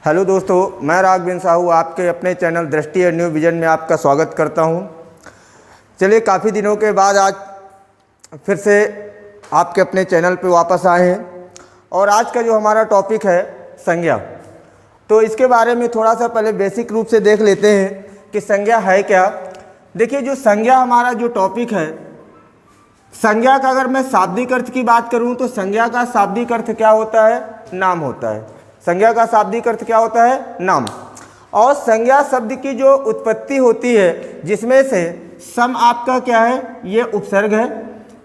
Hello दोस्तों, मैं राघवेंद्र साहू आपके अपने चैनल दृष्टि और न्यू विजन में आपका स्वागत करता हूं। चलिए, काफ़ी दिनों के बाद आज फिर से आपके अपने चैनल पे वापस आए हैं और आज का जो हमारा टॉपिक है संज्ञा, तो इसके बारे में थोड़ा सा पहले बेसिक रूप से देख लेते हैं कि संज्ञा है क्या। देखिए, जो संज्ञा हमारा जो टॉपिक है, संज्ञा का अगर मैं शाब्दिक अर्थ की बात करूं तो संज्ञा का शाब्दिक अर्थ क्या होता है? नाम होता है। संज्ञा का शाब्दिक अर्थ क्या होता है? नाम। और संज्ञा शब्द की जो उत्पत्ति होती है, जिसमें से सम आपका क्या है? ये उपसर्ग है,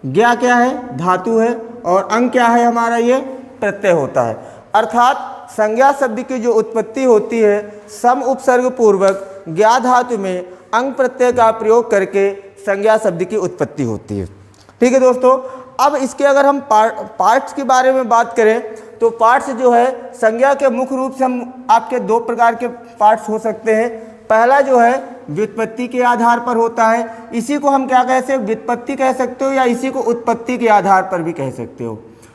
ज्ञा क्या है? धातु है, और अंग क्या है हमारा? ये प्रत्यय होता है। अर्थात संज्ञा शब्द की जो उत्पत्ति होती है, सम उपसर्ग पूर्वक ज्ञा धातु में अंग प्रत्यय का प्रयोग करके संज्ञा शब्द की उत्पत्ति होती है। ठीक है दोस्तों, अब इसके अगर हम पार्ट्स के बारे में बात करें तो पार्ट्स जो है संज्ञा के मुख्य रूप से हम आपके दो प्रकार के पार्ट्स हो सकते हैं। पहला जो है व्युत्पत्ति के आधार पर होता है, इसी को हम क्या कह सकते हैं? व्युत्पत्ति कह सकते हो, या इसी को उत्पत्ति के आधार पर भी कह सकते हो।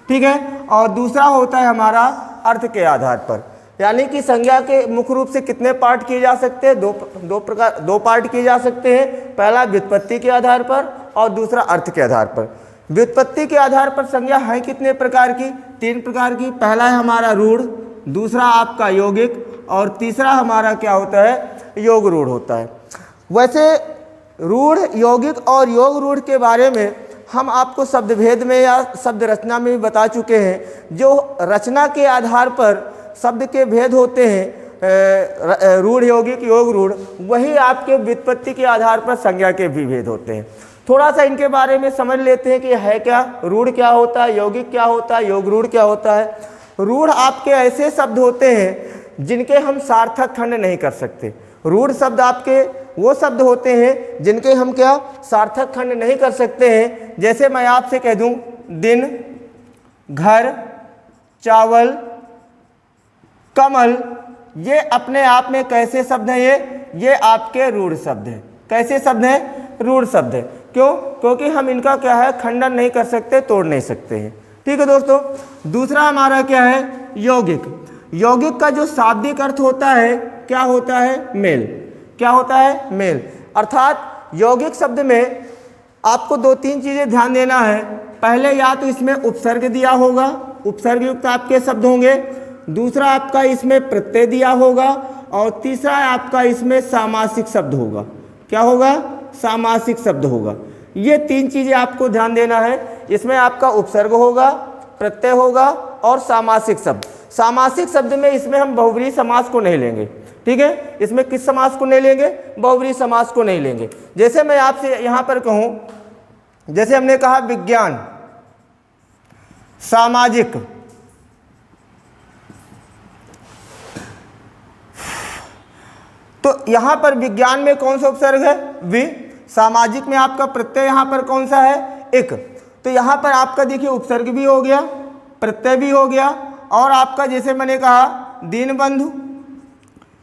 ठीक है। और दूसरा होता है हमारा अर्थ के आधार पर, यानी कि संज्ञा के मुख्य रूप से कितने पार्ट किए जा सकते हैं? दो पार्ट किए जा सकते हैं। पहला व्युत्पत्ति के आधार पर और दूसरा अर्थ के आधार पर। व्युत्पत्ति के आधार पर संज्ञा है कितने प्रकार की? 3 प्रकार की। पहला है हमारा रूढ़, दूसरा आपका यौगिक, और तीसरा हमारा क्या होता है? योग रूढ़ होता है। वैसे रूढ़, यौगिक और योग रूढ़ के बारे में हम आपको शब्द भेद में या शब्द रचना में भी बता चुके हैं। जो रचना के आधार पर शब्द के भेद होते हैं, रूढ़, यौगिक, योग रूढ़, वही आपके व्युत्पत्ति के आधार पर संज्ञा के भी भेद होते हैं। थोड़ा सा इनके बारे में समझ लेते हैं कि है क्या, रूढ़ क्या होता है, यौगिक क्या होता है, योग रूढ़ क्या होता है। रूढ़ आपके ऐसे शब्द होते हैं जिनके हम सार्थक खंड नहीं कर सकते। रूढ़ शब्द आपके वो शब्द होते हैं जिनके हम क्या? सार्थक खंड नहीं कर सकते हैं। जैसे मैं आपसे कह दूं दिन, घर, चावल, कमल, ये अपने आप में कैसे शब्द हैं? ये आपके रूढ़ शब्द हैं। कैसे शब्द हैं? रूढ़ शब्द है। क्यों? क्योंकि हम इनका क्या है? खंडन नहीं कर सकते, तोड़ नहीं सकते हैं। ठीक है दोस्तों। दूसरा हमारा क्या है? यौगिक। यौगिक का जो शाब्दिक अर्थ होता है क्या होता है? मेल। क्या होता है? मेल। अर्थात यौगिक शब्द में आपको 2-3 चीजें ध्यान देना है। पहले या तो इसमें उपसर्ग दिया होगा, उपसर्ग युक्त आपके शब्द होंगे। दूसरा आपका इसमें प्रत्यय दिया होगा, और तीसरा आपका इसमें सामासिक शब्द होगा। क्या होगा? सामासिक शब्द होगा। ये 3 चीजें आपको ध्यान देना है। इसमें आपका उपसर्ग होगा, प्रत्यय होगा और सामासिक शब्द। सामासिक शब्द में इसमें हम बहुव्रीहि समास को नहीं लेंगे। ठीक है। इसमें किस समास को नहीं लेंगे? बहुव्रीहि समास को नहीं लेंगे। जैसे मैं आपसे यहां पर कहूं, जैसे हमने कहा विज्ञान, सामाजिक, तो यहां पर विज्ञान में कौन सा उपसर्ग है? वि। सामाजिक में आपका प्रत्यय यहां पर कौन सा है? एक। तो यहां पर आपका देखिए उपसर्ग भी हो गया, प्रत्यय भी हो गया, और आपका जैसे मैंने कहा दीनबंधु,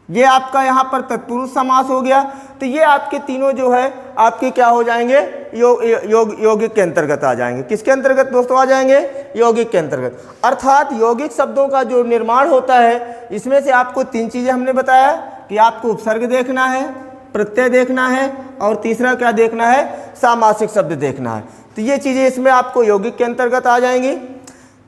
ये आपका यहां पर तत्पुरुष समास हो गया। तो ये आपके तीनों जो है आपके क्या हो जाएंगे? यौगिक के अंतर्गत आ जाएंगे। किसके अंतर्गत दोस्तों आ जाएंगे? यौगिक के अंतर्गत। अर्थात यौगिक शब्दों का जो निर्माण होता है, इसमें से आपको 3 चीजें हमने बताया कि आपको उपसर्ग देखना है, प्रत्यय देखना है, और तीसरा क्या देखना है? सामासिक शब्द देखना है। तो ये चीजें इसमें आपको यौगिक के अंतर्गत आ जाएंगी।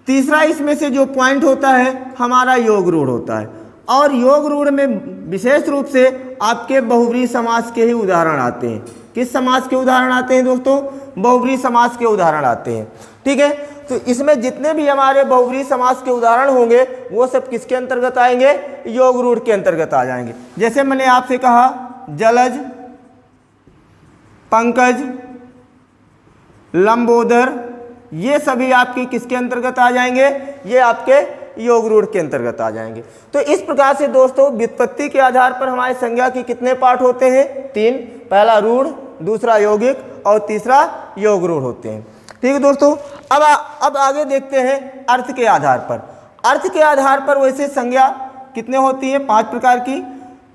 तीसरा इसमें से जो पॉइंट होता है हमारा योग रूढ़ होता है, और योग रूढ़ में विशेष रूप से आपके बहुव्रीहि समास के ही उदाहरण आते हैं। किस समास के उदाहरण आते हैं दोस्तों? बहुव्रीहि समास के उदाहरण आते हैं। ठीक है। तो इसमें जितने भी हमारे बहुव्रीहि समास के उदाहरण होंगे वो सब किसके अंतर्गत आएंगे? योग रूढ़ के अंतर्गत आ जाएंगे। जैसे मैंने आपसे कहा जलज, पंकज, लंबोदर, ये सभी आपकी किसके अंतर्गत आ जाएंगे? ये आपके योग रूढ़ के अंतर्गत आ जाएंगे। तो इस प्रकार से दोस्तों व्युत्पत्ति के आधार पर हमारे संज्ञा के कितने पार्ट होते हैं? 3। पहला रूढ़, दूसरा यौगिक और तीसरा योग रूढ़ होते हैं। ठीक है दोस्तों। अब आगे देखते हैं अर्थ के आधार पर। अर्थ के आधार पर वैसे संज्ञा कितने होती है? 5 प्रकार की।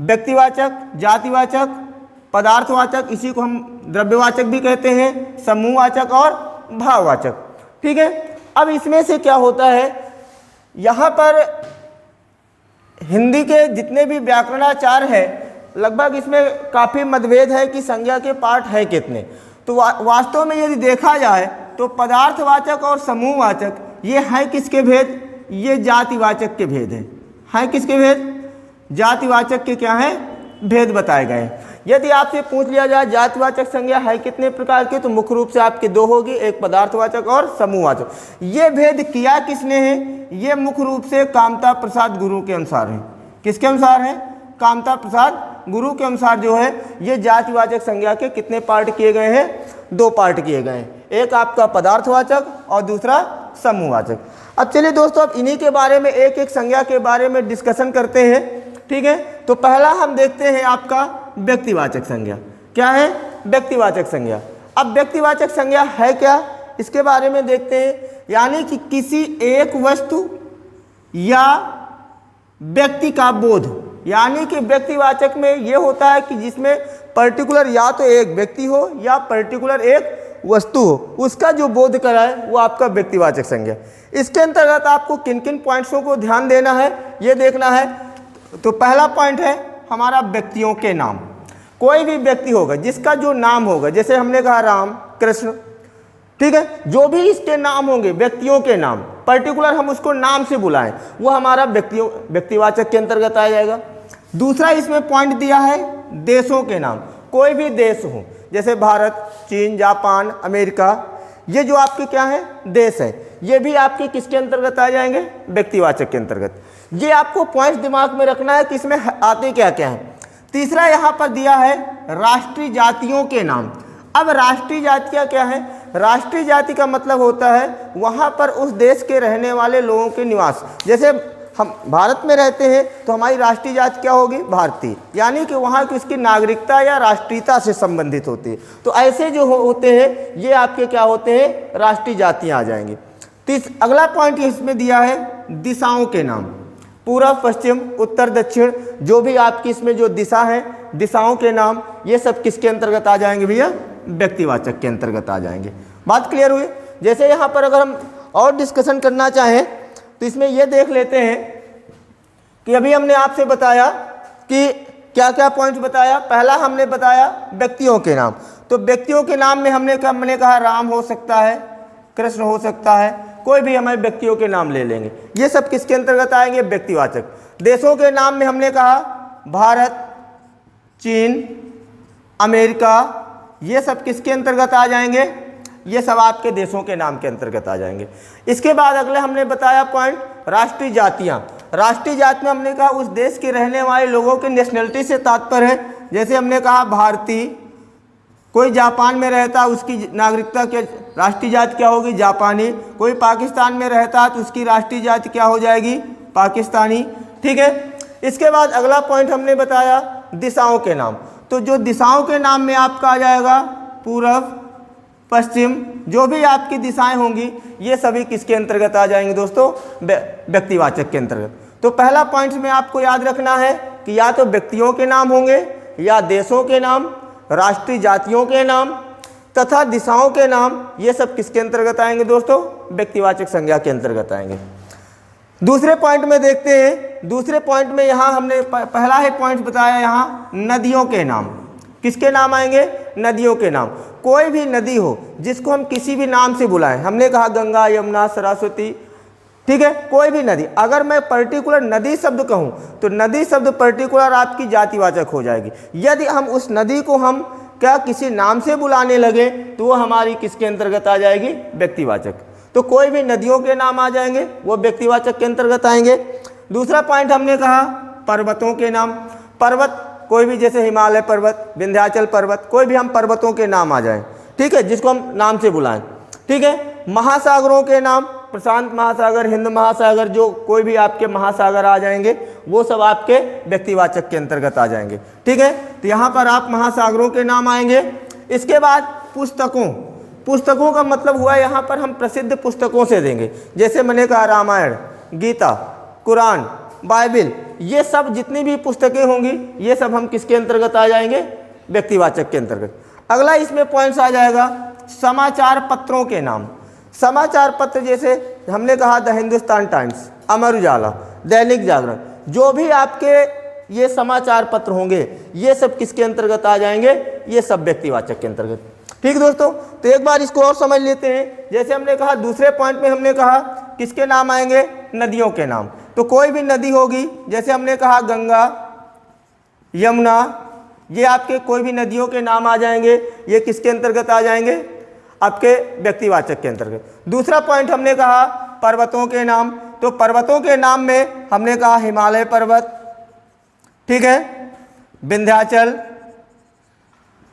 व्यक्तिवाचक, जातिवाचक, पदार्थवाचक, इसी को हम द्रव्यवाचक भी कहते हैं, समूहवाचक और भाववाचक। ठीक है। अब इसमें से क्या होता है? यहाँ पर हिंदी के जितने भी व्याकरणाचार है लगभग इसमें काफ़ी मतभेद है कि संज्ञा के पार्ट है कितने। तो वास्तव में यदि देखा जाए तो पदार्थवाचक और समूहवाचक ये हैं किसके भेद, ये जातिवाचक के भेद हैं किसके भेद, जातिवाचक के क्या हैं भेद बताए गए हैं। यदि आपसे पूछ लिया जाए जातिवाचक संज्ञा है कितने प्रकार की, तो मुख्य रूप से आपके दो होगी, एक पदार्थवाचक और समूहवाचक। ये भेद किया किसने है, ये मुख्य रूप से कामता प्रसाद गुरु के अनुसार है। किसके अनुसार है, कामता प्रसाद गुरु के अनुसार जो है ये जातिवाचक संज्ञा के कितने पार्ट किए गए हैं, दो पार्ट किए गए हैं, एक आपका पदार्थवाचक और दूसरा समूहवाचक। अब चलिए दोस्तों, अब इन्हीं के बारे में एक एक संज्ञा के बारे में डिस्कशन करते हैं, ठीक है। तो पहला हम देखते हैं आपका व्यक्तिवाचक संज्ञा। क्या है, व्यक्तिवाचक संज्ञा। अब व्यक्तिवाचक संज्ञा है क्या, इसके बारे में देखते हैं। यानी कि किसी एक वस्तु या व्यक्ति का बोध, यानी कि व्यक्तिवाचक में ये होता है कि जिसमें पर्टिकुलर या तो एक व्यक्ति हो या पर्टिकुलर एक वस्तु हो, उसका जो बोध कराए वो आपका व्यक्तिवाचक संज्ञा। इसके अंतर्गत आपको किन किन पॉइंट्सों को ध्यान देना है ये देखना है। तो पहला पॉइंट है हमारा व्यक्तियों के नाम। कोई भी व्यक्ति होगा जिसका जो नाम होगा, जैसे हमने कहा राम, कृष्ण, ठीक है, जो भी इसके नाम होंगे व्यक्तियों के नाम, पर्टिकुलर हम उसको नाम से बुलाएं, वो हमारा व्यक्तिवाचक के अंतर्गत आ जाएगा। दूसरा इसमें पॉइंट दिया है देशों के नाम। कोई भी देश हो, जैसे भारत, चीन, जापान, अमेरिका, ये जो आपके क्या है देश है, ये भी आपके किसके अंतर्गत आ जाएंगे, व्यक्तिवाचक के अंतर्गत। ये आपको पॉइंट्स दिमाग में रखना है कि इसमें आते क्या क्या हैं। तीसरा यहाँ पर दिया है राष्ट्रीय जातियों के नाम। अब राष्ट्रीय जातियाँ क्या है, राष्ट्रीय जाति का मतलब होता है वहाँ पर उस देश के रहने वाले लोगों के निवास। जैसे हम भारत में रहते हैं तो हमारी राष्ट्रीय जाति क्या होगी, भारतीय, यानी कि वहाँ की उसकी नागरिकता या राष्ट्रीयता से संबंधित होती है। तो ऐसे जो होते हैं ये आपके क्या होते हैं, राष्ट्रीय जातियाँ आ जाएंगी। अगला पॉइंट इसमें दिया है दिशाओं के नाम। पूर्व, पश्चिम, उत्तर, दक्षिण, जो भी आपकी इसमें जो दिशा है, दिशाओं के नाम, ये सब किसके अंतर्गत आ जाएंगे भैया, व्यक्तिवाचक के अंतर्गत आ जाएंगे। बात क्लियर हुई। जैसे यहाँ पर अगर हम और डिस्कशन करना चाहें तो इसमें यह देख लेते हैं कि अभी हमने आपसे बताया कि क्या क्या पॉइंट्स बताया। पहला हमने बताया व्यक्तियों के नाम। तो व्यक्तियों के नाम में हमने कहा राम हो सकता है, कृष्ण हो सकता है, कोई भी हमारे व्यक्तियों के नाम ले लेंगे, ये सब किसके अंतर्गत आएंगे, व्यक्तिवाचक। देशों के नाम में हमने कहा भारत, चीन, अमेरिका, ये सब किसके अंतर्गत आ जाएंगे, ये सब आपके देशों के नाम के अंतर्गत आ जाएंगे। इसके बाद अगले हमने बताया पॉइंट राष्ट्रीय जातियाँ। राष्ट्रीय जाति में हमने कहा उस देश के रहने वाले लोगों के नेशनलिटी से तात्पर्य है। जैसे हमने कहा भारतीय, कोई जापान में रहता है उसकी नागरिकता क्या, राष्ट्रीय जाति क्या होगी, जापानी। कोई पाकिस्तान में रहता है तो उसकी राष्ट्रीय जाति क्या हो जाएगी, पाकिस्तानी, ठीक है। इसके बाद अगला पॉइंट हमने बताया दिशाओं के नाम। तो जो दिशाओं के नाम में आपका आ जाएगा पूर्व, पश्चिम, जो भी आपकी दिशाएं होंगी ये सभी किसके अंतर्गत आ जाएंगे दोस्तों, व्यक्तिवाचक के अंतर्गत। तो पहला पॉइंट में आपको याद रखना है कि या तो व्यक्तियों के नाम होंगे या देशों के नाम, राष्ट्रीय जातियों के नाम तथा दिशाओं के नाम, ये सब किसके अंतर्गत आएंगे दोस्तों, व्यक्तिवाचक संज्ञा के अंतर्गत आएंगे। दूसरे पॉइंट में देखते हैं। दूसरे पॉइंट में यहाँ हमने पहला ही पॉइंट बताया, यहाँ नदियों के नाम। किसके नाम आएंगे, नदियों के नाम। कोई भी नदी हो जिसको हम किसी भी नाम से बुलाएं, हमने कहा गंगा, यमुना, सरस्वती, ठीक है, कोई भी नदी। अगर मैं पर्टिकुलर नदी शब्द कहूँ तो नदी शब्द पर्टिकुलर आपकी जातिवाचक हो जाएगी। यदि हम उस नदी को हम क्या किसी नाम से बुलाने लगे तो वो हमारी किसके अंतर्गत आ जाएगी, व्यक्तिवाचक। तो कोई भी नदियों के नाम आ जाएंगे वो व्यक्तिवाचक के अंतर्गत आएंगे। दूसरा पॉइंट हमने कहा पर्वतों के नाम। पर्वत कोई भी, जैसे हिमालय पर्वत, विंध्याचल पर्वत, कोई भी हम पर्वतों के नाम आ जाएं, ठीक है, जिसको हम नाम से बुलाएं, ठीक है। महासागरों के नाम, प्रशांत महासागर, हिंद महासागर, जो कोई भी आपके महासागर आ जाएंगे वो सब आपके व्यक्तिवाचक के अंतर्गत आ जाएंगे, ठीक है। तो यहाँ पर आप महासागरों के नाम आएंगे। इसके बाद पुस्तकों। पुस्तकों का मतलब हुआ यहाँ पर हम प्रसिद्ध पुस्तकों से देंगे, जैसे मैंने कहा रामायण, गीता, कुरान, बाइबिल, ये सब जितनी भी पुस्तकें होंगी ये सब हम किसके अंतर्गत आ जाएंगे, व्यक्तिवाचक के अंतर्गत। अगला इसमें पॉइंट्स आ जाएगा समाचार पत्रों के नाम। समाचार पत्र जैसे हमने कहा द हिंदुस्तान टाइम्स, अमर उजाला, दैनिक जागरण, जो भी आपके ये समाचार पत्र होंगे ये सब किसके अंतर्गत आ जाएंगे, ये सब व्यक्तिवाचक के अंतर्गत। ठीक है दोस्तों, तो एक बार इसको और समझ लेते हैं। जैसे हमने कहा दूसरे पॉइंट में हमने कहा किसके नाम आएंगे, नदियों के नाम। तो कोई भी नदी होगी, जैसे हमने कहा गंगा, यमुना, ये आपके कोई भी नदियों के नाम आ जाएंगे, ये किसके अंतर्गत आ जाएंगे, आपके व्यक्तिवाचक के अंतर्गत। दूसरा पॉइंट हमने कहा पर्वतों के नाम। तो पर्वतों के नाम में हमने कहा हिमालय पर्वत, ठीक है, विंध्याचल,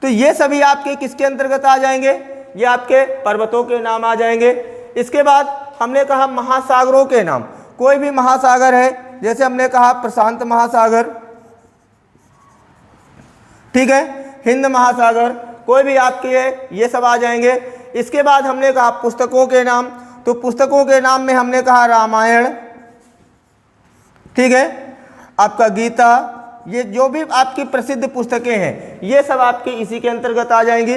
तो ये सभी आपके किसके अंतर्गत आ जाएंगे, ये आपके पर्वतों के नाम आ जाएंगे। इसके बाद हमने कहा महासागरों के नाम। कोई भी महासागर है, जैसे हमने कहा प्रशांत महासागर, ठीक है, हिंद महासागर, कोई भी आपके है, ये सब आ जाएंगे। इसके बाद हमने कहा पुस्तकों के नाम। तो पुस्तकों के नाम में हमने कहा रामायण, ठीक है, आपका गीता, ये जो भी आपकी प्रसिद्ध पुस्तकें हैं ये सब आपके इसी के अंतर्गत आ जाएंगी।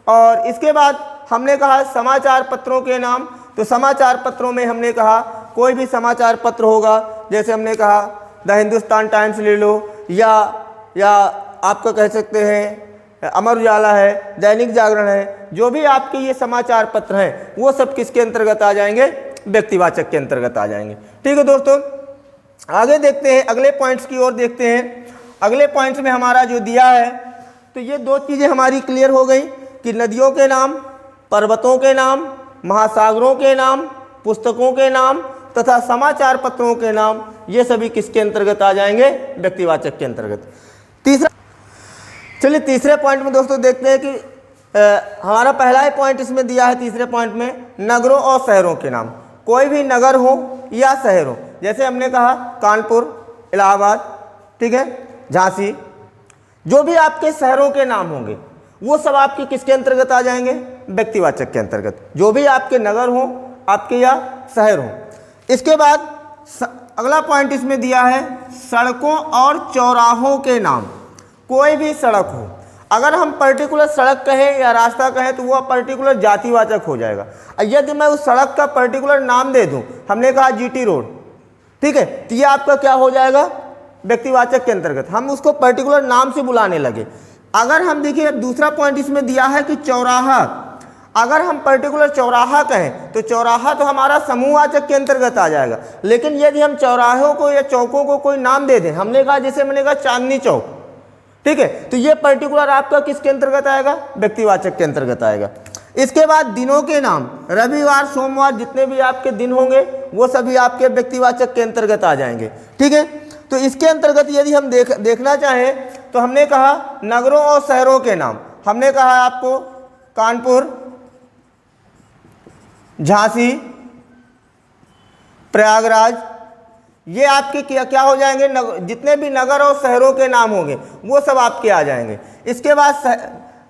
और इसके बाद हमने कहा समाचार पत्रों के नाम। तो समाचार पत्रों में हमने कहा कोई भी समाचार पत्र होगा, जैसे हमने कहा द हिंदुस्तान टाइम्स ले लो, या आपका कह सकते हैं अमर उजाला है, दैनिक जागरण है, जो भी आपके ये समाचार पत्र हैं वो सब किसके अंतर्गत आ जाएंगे, व्यक्तिवाचक के अंतर्गत आ जाएंगे। ठीक है दोस्तों, आगे देखते हैं, अगले पॉइंट्स की ओर देखते हैं। अगले पॉइंट्स में हमारा जो दिया है, तो ये दो चीज़ें हमारी क्लियर हो गई कि नदियों के नाम, पर्वतों के नाम, महासागरों के नाम, पुस्तकों के नाम तथा समाचार पत्रों के नाम, ये सभी किसके अंतर्गत आ जाएंगे, व्यक्तिवाचक के अंतर्गत। चलिए तीसरे पॉइंट में दोस्तों देखते हैं कि हमारा पहला ही पॉइंट इसमें दिया है, तीसरे पॉइंट में नगरों और शहरों के नाम। कोई भी नगर हो या शहर हो, जैसे हमने कहा कानपुर, इलाहाबाद, ठीक है, झांसी, जो भी आपके शहरों के नाम होंगे वो सब आपके किसके अंतर्गत आ जाएंगे, व्यक्तिवाचक के अंतर्गत। जो भी आपके नगर हो आपके या शहर हो। इसके बाद अगला पॉइंट इसमें दिया है सड़कों और चौराहों के नाम। कोई भी सड़क हो, अगर हम पर्टिकुलर सड़क कहें या रास्ता कहें तो वह पर्टिकुलर जातिवाचक हो जाएगा। यदि मैं उस सड़क का पर्टिकुलर नाम दे दूं, हमने कहा जीटी रोड, ठीक है, तो ये आपका क्या हो जाएगा, व्यक्तिवाचक के अंतर्गत। हम उसको पर्टिकुलर नाम से बुलाने लगे। अगर हम देखिए दूसरा पॉइंट इसमें दिया है कि चौराहा, अगर हम पर्टिकुलर चौराहा कहें तो चौराहा तो हमारा समूहवाचक के अंतर्गत आ जाएगा। लेकिन यदि हम चौराहों को या चौकों को कोई नाम दे दें, हमने कहा जैसे मैंने कहा चांदनी चौक, ठीक है, तो ये पर्टिकुलर आपका किसके अंतर्गत आएगा, व्यक्तिवाचक के अंतर्गत आएगा। इसके बाद दिनों के नाम, रविवार, सोमवार, जितने भी आपके दिन होंगे वो सभी आपके व्यक्तिवाचक के अंतर्गत आ जाएंगे। ठीक है, तो इसके अंतर्गत यदि हम देखना चाहें तो हमने कहा नगरों और शहरों के नाम। हमने कहा आपको कानपुर, झांसी, प्रयागराज, ये आपके क्या हो जाएंगे, जितने भी नगर और शहरों के नाम होंगे वो सब आपके आ जाएंगे। इसके बाद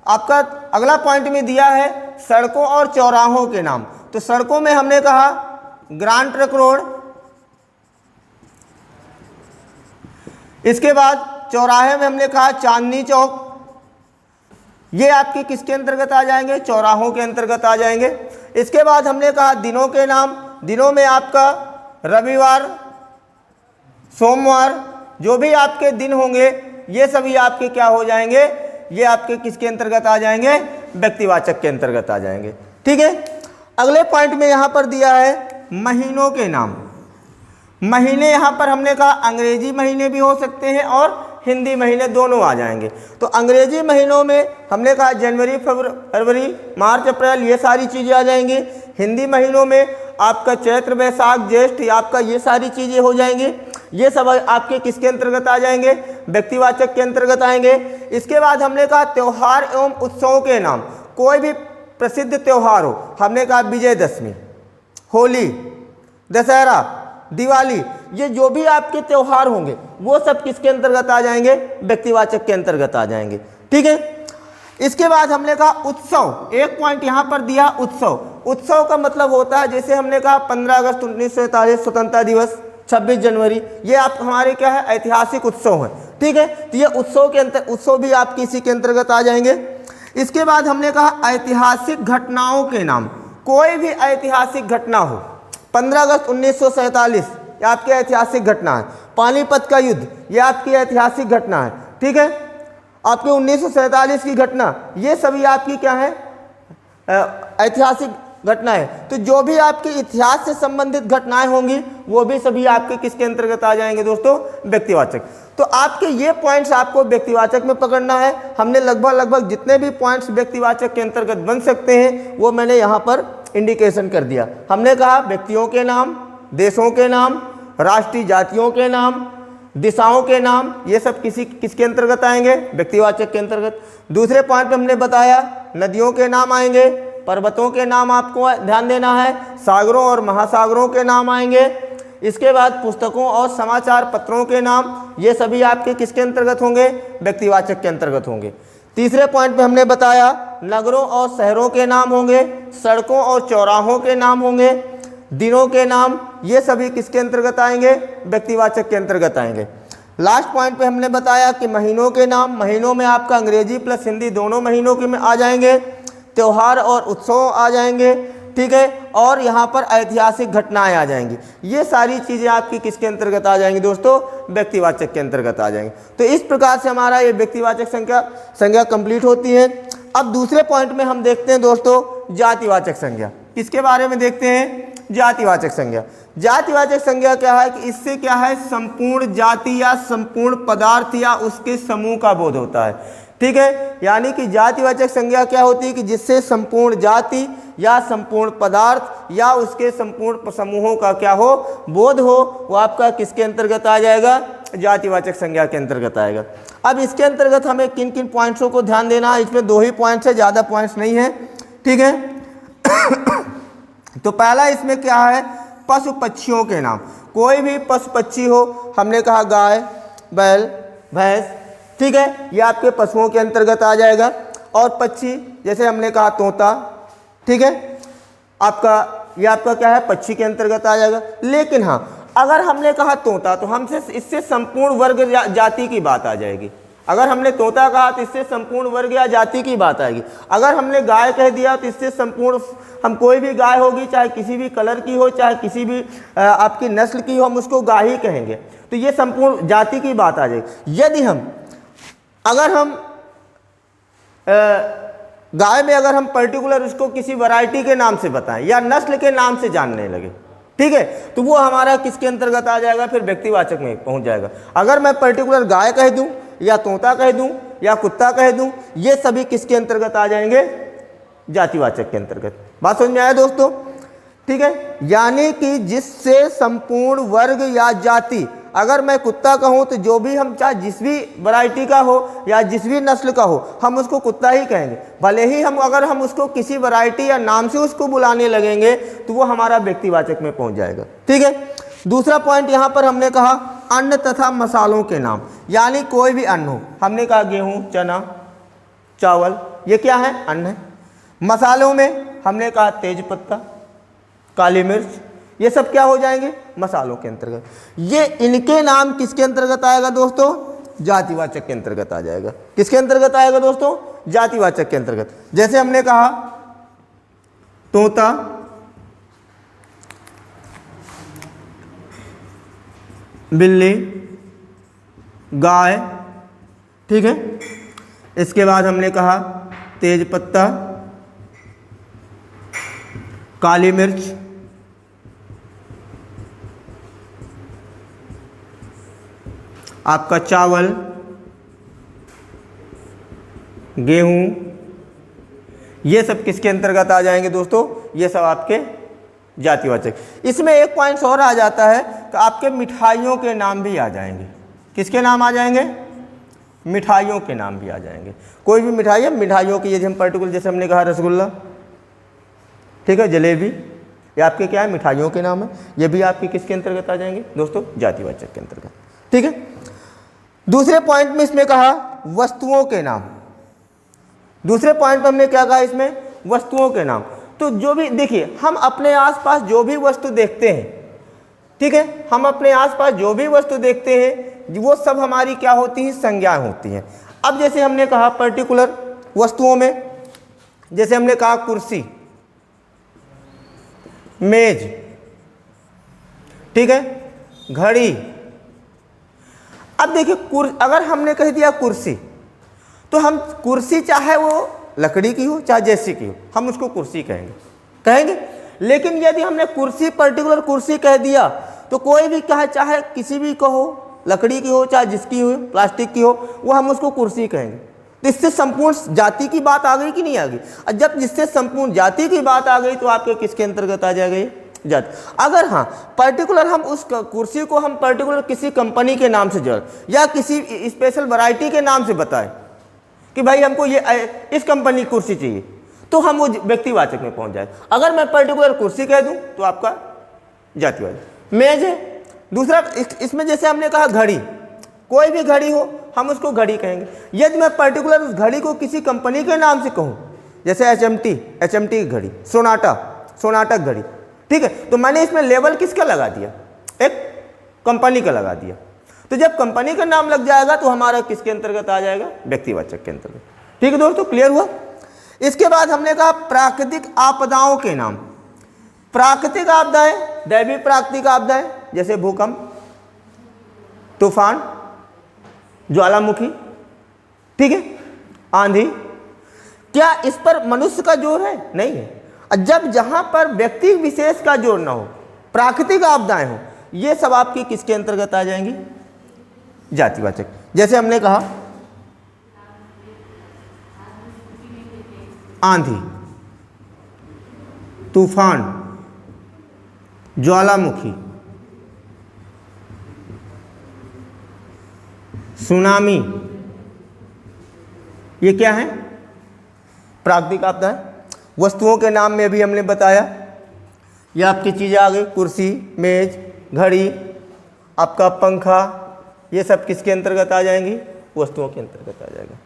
आपका अगला पॉइंट में दिया है सड़कों और चौराहों के नाम। तो सड़कों में हमने कहा ग्रांड ट्रक रोड, इसके बाद चौराहे में हमने कहा चांदनी चौक, ये आपके किसके अंतर्गत आ जाएंगे, चौराहों के अंतर्गत आ जाएंगे। इसके बाद हमने कहा दिनों के नाम, दिनों में आपका रविवार, सोमवार, जो भी आपके दिन होंगे ये सभी आपके क्या हो जाएंगे, ये आपके किसके अंतर्गत आ जाएंगे, व्यक्तिवाचक के अंतर्गत आ जाएंगे। ठीक है, अगले पॉइंट में यहाँ पर दिया है महीनों के नाम। महीने यहाँ पर हमने कहा अंग्रेजी महीने भी हो सकते हैं और हिंदी महीने दोनों आ जाएंगे। तो अंग्रेजी महीनों में हमने कहा जनवरी, फरवरी, मार्च, अप्रैल, ये सारी चीज़ें आ जाएंगी। हिंदी महीनों में आपका चैत्र, वैशाख, ज्येष्ठ, आपका ये सारी चीज़ें हो जाएंगी। ये सब आपके किसके अंतर्गत आ जाएंगे, व्यक्तिवाचक के अंतर्गत आएंगे। इसके बाद हमने कहा त्यौहार एवं उत्सवों के नाम। कोई भी प्रसिद्ध त्यौहार हो, हमने कहा विजयदशमी, होली, दशहरा, दिवाली, ये जो भी आपके त्यौहार होंगे वो सब किसके अंतर्गत आ जाएंगे, व्यक्तिवाचक के अंतर्गत आ जाएंगे। ठीक है, इसके बाद हमने कहा उत्सव। एक पॉइंट यहाँ पर दिया उत्सव। उत्सव का मतलब होता है, जैसे हमने कहा 15 अगस्त 1947 स्वतंत्रता दिवस, 26 जनवरी, ये आप हमारे क्या है, ऐतिहासिक उत्सव हैं। ठीक है, तो ये उत्सव के उत्सव भी आपके इसी के अंतर्गत आ जाएंगे। इसके बाद हमने कहा ऐतिहासिक घटनाओं के नाम। कोई भी ऐतिहासिक घटना हो, 15 अगस्त 1947 आपकी ऐतिहासिक घटना है। पानीपत का युद्ध, ये आपकी ऐतिहासिक घटना है, ठीक है। आपके 1947 की घटना, ये सभी आपकी क्या है, ऐतिहासिक घटना है। तो जो भी आपके इतिहास से संबंधित घटनाएं होंगी वो भी सभी आपके किसके अंतर्गत आ जाएंगे दोस्तों, व्यक्तिवाचक। तो आपके ये पॉइंट्स आपको व्यक्तिवाचक में पकड़ना है। हमने लगभग जितने भी पॉइंट्स व्यक्तिवाचक के अंतर्गत बन सकते हैं वो मैंने यहाँ पर इंडिकेशन कर दिया। हमने कहा व्यक्तियों के नाम, देशों के नाम, राष्ट्रीय जातियों के नाम, दिशाओं के नाम, ये सब किसके अंतर्गत आएंगे, व्यक्तिवाचक के अंतर्गत। दूसरे पॉइंट में हमने बताया नदियों के नाम आएंगे, पर्वतों के नाम आपको ध्यान देना है, सागरों और महासागरों के नाम आएंगे। इसके बाद पुस्तकों और समाचार पत्रों के नाम, ये सभी आपके किसके अंतर्गत होंगे, व्यक्तिवाचक के अंतर्गत होंगे। तीसरे पॉइंट में हमने बताया नगरों और शहरों के नाम होंगे, सड़कों और चौराहों के नाम होंगे, दिनों के नाम, ये सभी किसके अंतर्गत आएंगे, व्यक्तिवाचक के अंतर्गत आएंगे। लास्ट पॉइंट पे हमने बताया कि महीनों के नाम, महीनों में आपका अंग्रेजी प्लस हिंदी दोनों महीनों के में आ जाएंगे, त्योहार और उत्सव आ जाएंगे, ठीक है, और यहाँ पर ऐतिहासिक घटनाएं आ जाएंगी। ये सारी चीज़ें आपकी किसके अंतर्गत आ जाएंगी दोस्तों, व्यक्तिवाचक के अंतर्गत आ जाएंगे। तो इस प्रकार से हमारा ये व्यक्तिवाचक संज्ञा कंप्लीट होती है। अब दूसरे पॉइंट में हम देखते हैं दोस्तों जातिवाचक संज्ञा। किसके बारे में देखते हैं, जातिवाचक संज्ञा। जातिवाचक संज्ञा क्या है कि इससे क्या है, संपूर्ण जाति या संपूर्ण पदार्थ या उसके समूह का बोध होता है, ठीक है। यानी कि जातिवाचक संज्ञा क्या होती है कि जिससे संपूर्ण जाति या संपूर्ण पदार्थ या उसके संपूर्ण समूहों का क्या हो, बोध हो, वो आपका किसके अंतर्गत आ जाएगा, जातिवाचक संज्ञा के अंतर्गत आएगा। अब इसके अंतर्गत हमें किन किन पॉइंट्सों को ध्यान देना है, इसमें 2 ही पॉइंट्स है, ज़्यादा पॉइंट्स नहीं है, ठीक है। तो पहला इसमें क्या है, पशु पक्षियों के नाम। कोई भी पशु पक्षी हो, हमने कहा गाय, बैल, भैंस, ठीक है, ये आपके पशुओं के अंतर्गत आ जाएगा। और पक्षी जैसे हमने कहा तोता, ठीक है, आपका ये आपका क्या है, पक्षी के अंतर्गत आ जाएगा। लेकिन हाँ, अगर हमने कहा तोता तो हमसे इससे संपूर्ण वर्ग जाति की बात आ जाएगी। अगर हमने तोता कहा तो इससे संपूर्ण वर्ग या जाति की बात आएगी। अगर हमने गाय कह दिया तो इससे संपूर्ण, हम कोई भी गाय होगी, चाहे किसी भी कलर की हो, चाहे किसी भी आपकी नस्ल की हो, हम उसको गाय ही कहेंगे। तो ये संपूर्ण जाति की बात आ जाएगी। यदि अगर हम गाय में अगर हम पर्टिकुलर उसको किसी वैरायटी के नाम से बताएं या नस्ल के नाम से जानने लगे, ठीक है, तो वो हमारा किसके अंतर्गत आ जाएगा, फिर व्यक्तिवाचक में पहुंच जाएगा। अगर मैं पर्टिकुलर गाय कह दूं या तोता कह दूं या कुत्ता कह दूं, ये सभी किसके अंतर्गत आ जाएंगे, जातिवाचक के अंतर्गत। बात समझ में आया दोस्तों, ठीक है। यानी कि जिससे संपूर्ण वर्ग या जाति, अगर मैं कुत्ता कहूँ तो जो भी हम चाहे जिस भी वैरायटी का हो या जिस भी नस्ल का हो, हम उसको कुत्ता ही कहेंगे। भले ही अगर हम उसको किसी वैरायटी या नाम से उसको बुलाने लगेंगे तो वो हमारा व्यक्तिवाचक में पहुंच जाएगा, ठीक है। दूसरा पॉइंट यहाँ पर हमने कहा अन्न तथा मसालों के नाम, यानी कोई भी अन्न हो, हमने कहा गेहूँ, चना, चावल, ये क्या है, अन्न है। मसालों में हमने कहा तेज पत्ता, काली मिर्च, ये सब क्या हो जाएंगे, मसालों के अंतर्गत। ये इनके नाम किसके अंतर्गत आएगा दोस्तों, जातिवाचक के अंतर्गत आ जाएगा। किसके अंतर्गत आएगा दोस्तों, जातिवाचक के अंतर्गत। जैसे हमने कहा तोता, बिल्ली, गाय, ठीक है। इसके बाद हमने कहा तेज पत्ता, काली मिर्च, आपका चावल, गेहूं, ये सब किसके अंतर्गत आ जाएंगे दोस्तों, ये सब आपके जातिवाचक। इसमें एक पॉइंट और आ जाता है कि आपके मिठाइयों के नाम भी आ जाएंगे। किसके नाम आ जाएंगे, मिठाइयों के नाम भी आ जाएंगे। कोई भी मिठाई है, मिठाइयों की यदि हम पर्टिकुलर, जैसे हमने कहा रसगुल्ला, ठीक है, जलेबी, ये आपके क्या है, मिठाइयों के नाम है। ये भी आपके किसके अंतर्गत आ जाएंगे दोस्तों, जातिवाचक के अंतर्गत, ठीक है। दूसरे पॉइंट में इसमें कहा वस्तुओं के नाम। दूसरे पॉइंट में हमने क्या कहा, इसमें वस्तुओं के नाम। तो जो भी देखिए, हम अपने आसपास जो भी वस्तु देखते हैं, ठीक है, हम अपने आसपास जो भी वस्तु देखते हैं वो सब हमारी क्या होती हैं, संज्ञाएं होती हैं। अब जैसे हमने कहा पर्टिकुलर वस्तुओं में, जैसे हमने कहा कुर्सी, मेज, ठीक है, घड़ी, अब देखिए अगर हमने कह दिया कुर्सी, तो हम कुर्सी चाहे वो लकड़ी की हो चाहे जैसी की हो, हम उसको कुर्सी कहेंगे। लेकिन यदि हमने कुर्सी पर्टिकुलर कुर्सी कह दिया तो कोई भी कहे, चाहे किसी भी को हो, लकड़ी की हो चाहे जिसकी हो, प्लास्टिक की हो, वो हम उसको कुर्सी कहेंगे। तो इससे संपूर्ण जाति की बात आ गई कि नहीं आ गई? और जब जिससे संपूर्ण जाति की बात आ गई तो आपके किसके अंतर्गत आ जाएगा ये? जाति। अगर हाँ पर्टिकुलर हम उस कुर्सी को हम पर्टिकुलर किसी कंपनी के नाम से जोड़ या किसी स्पेशल वैरायटी के नाम से बताएं कि भाई हमको ये इस कंपनी की कुर्सी चाहिए, तो हम वो व्यक्तिवाचक में पहुंच जाए। अगर मैं पर्टिकुलर कुर्सी कह दूं तो आपका जातिवाचक। मेज है दूसरा, इसमें जैसे हमने कहा घड़ी, कोई भी घड़ी हो हम उसको घड़ी कहेंगे। यदि मैं पर्टिकुलर उस घड़ी को किसी कंपनी के नाम से कहूँ, जैसे HMT की घड़ी, सोनाटा घड़ी, ठीक है, तो मैंने इसमें लेबल किसका लगा दिया? एक कंपनी का लगा दिया। तो जब कंपनी का नाम लग जाएगा तो हमारा किसके अंतर्गत आ जाएगा? व्यक्तिवाचक के अंतर्गत। ठीक है दोस्तों, क्लियर हुआ? इसके बाद हमने कहा प्राकृतिक आपदाओं के नाम। प्राकृतिक आपदाएं, दैवीय प्राकृतिक आपदाएं, जैसे भूकंप, तूफान, ज्वालामुखी, ठीक है, आंधी। क्या इस पर मनुष्य का जोर है? नहीं है। जब जहां पर व्यक्ति विशेष का जोर ना हो, प्राकृतिक आपदाएं हो, ये सब आपकी किसके अंतर्गत आ जाएंगी? जातिवाचक। जैसे हमने कहा आंधी, तूफान, ज्वालामुखी, सुनामी, ये क्या है? प्राकृतिक आपदा है। वस्तुओं के नाम में भी हमने बताया, ये आपकी चीज़ें आ गई, कुर्सी, मेज, घड़ी, आपका पंखा, ये सब किसके अंतर्गत आ जाएंगी? वस्तुओं के अंतर्गत आ जाएगा।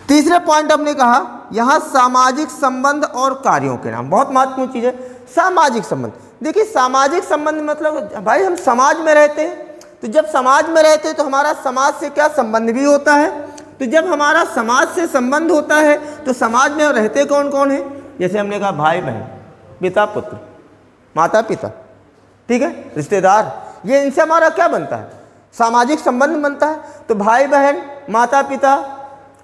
तीसरे पॉइंट हमने कहा यहाँ सामाजिक संबंध और कार्यों के नाम। बहुत महत्वपूर्ण चीज़ है सामाजिक संबंध। देखिए सामाजिक संबंध मतलब भाई हम समाज में रहते हैं, तो जब समाज में रहते हैं तो हमारा समाज से क्या संबंध भी होता है। तो जब हमारा समाज से संबंध होता है तो समाज में रहते कौन कौन है? जैसे हमने कहा भाई बहन, पिता पुत्र, माता पिता, ठीक है, रिश्तेदार, ये इनसे हमारा क्या बनता है? सामाजिक संबंध बनता है। तो भाई बहन, माता पिता,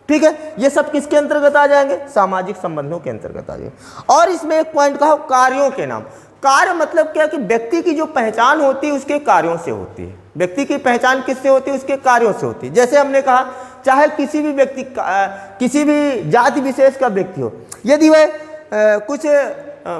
ठीक है, ये सब किसके अंतर्गत आ जाएंगे? सामाजिक संबंधों के अंतर्गत आ जाएंगे। और इसमें एक पॉइंट कहा कार्यों के नाम। कार्य मतलब क्या कि व्यक्ति की जो पहचान होती है उसके कार्यों से होती है। व्यक्ति की पहचान किससे होती है? उसके कार्यों से होती है। जैसे हमने कहा चाहे किसी भी व्यक्ति किसी भी जाति विशेष का व्यक्ति हो, यदि वह कुछ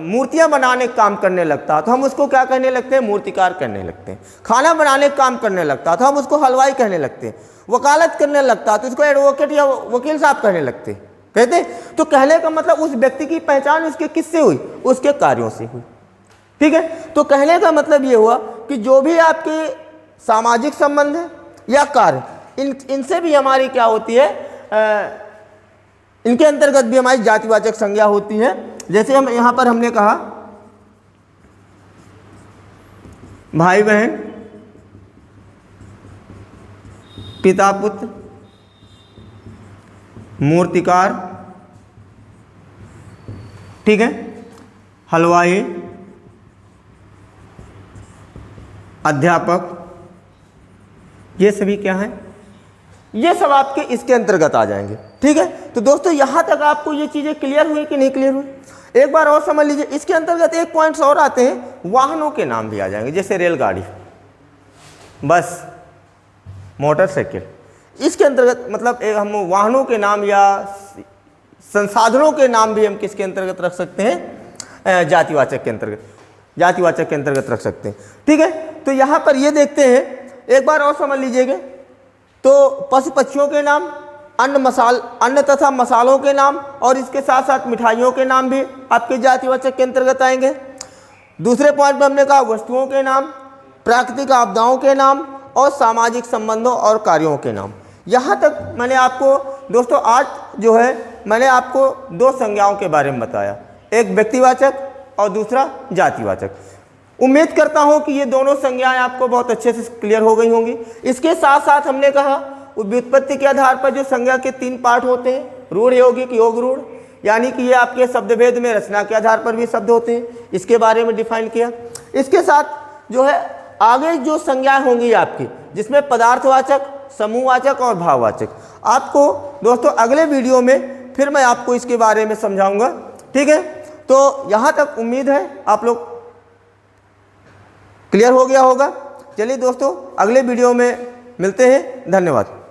मूर्तियां बनाने का काम करने लगता तो हम उसको क्या कहने लगते हैं? मूर्तिकार कहने लगते हैं। खाना बनाने का काम करने लगता तो हम उसको हलवाई कहने लगते हैं। वकालत करने लगता तो उसको एडवोकेट या वकील साहब कहने लगते कहते। तो कहने का मतलब उस व्यक्ति की पहचान उसके किससे हुई? उसके कार्यों से हुई। ठीक है, तो कहने का मतलब ये हुआ कि जो भी आपके सामाजिक संबंध है या कार्य, इनसे भी हमारी क्या होती है? इनके अंतर्गत भी हमारी जातिवाचक संज्ञा होती है। जैसे हम यहाँ पर हमने कहा भाई बहन, पिता पुत्र, मूर्तिकार, ठीक है, हलवाई, अध्यापक, ये सभी क्या हैं? ये सब आपके इसके अंतर्गत आ जाएंगे। ठीक है, तो दोस्तों यहां तक आपको ये चीजें क्लियर हुई कि नहीं क्लियर हुई? एक बार और समझ लीजिए। इसके अंतर्गत एक पॉइंट्स और आते हैं, वाहनों के नाम भी आ जाएंगे, जैसे रेलगाड़ी, बस, मोटरसाइकिल। इसके अंतर्गत मतलब हम वाहनों के नाम या संसाधनों के नाम भी हम किसके अंतर्गत रख सकते हैं? जातिवाचक के अंतर्गत, जातिवाचक के अंतर्गत रख सकते हैं। ठीक है, तो यहाँ पर ये देखते हैं, एक बार और समझ लीजिएगा। तो पशु पक्षियों के नाम, अन्न तथा मसालों के नाम, और इसके साथ साथ मिठाइयों के नाम भी आपके जातिवाचक के अंतर्गत आएंगे। दूसरे पॉइंट में हमने कहा वस्तुओं के नाम, प्राकृतिक आपदाओं के नाम और सामाजिक संबंधों और कार्यों के नाम। यहाँ तक मैंने आपको दोस्तों आज जो है मैंने आपको दो संज्ञाओं के बारे में बताया, एक व्यक्तिवाचक और दूसरा जातिवाचक। उम्मीद करता हूँ कि ये दोनों संज्ञाएं आपको बहुत अच्छे से क्लियर हो गई होंगी। इसके साथ साथ हमने कहा व्युत्पत्ति के आधार पर जो संज्ञा के 3 पार्ट होते हैं, रूढ़, यौगिक, योग रूढ़, यानी कि ये आपके शब्दभेद में रचना के आधार पर भी शब्द होते हैं, इसके बारे में डिफाइन किया। इसके साथ जो है आगे जो संज्ञाएं होंगी आपकी, जिसमें पदार्थवाचक, समूहवाचक और भाववाचक। आपको दोस्तों अगले वीडियो में फिर मैं आपको इसके बारे में समझाऊंगा। ठीक है, तो यहाँ तक उम्मीद है आप लोग क्लियर हो गया होगा। चलिए दोस्तों, अगले वीडियो में मिलते हैं। धन्यवाद।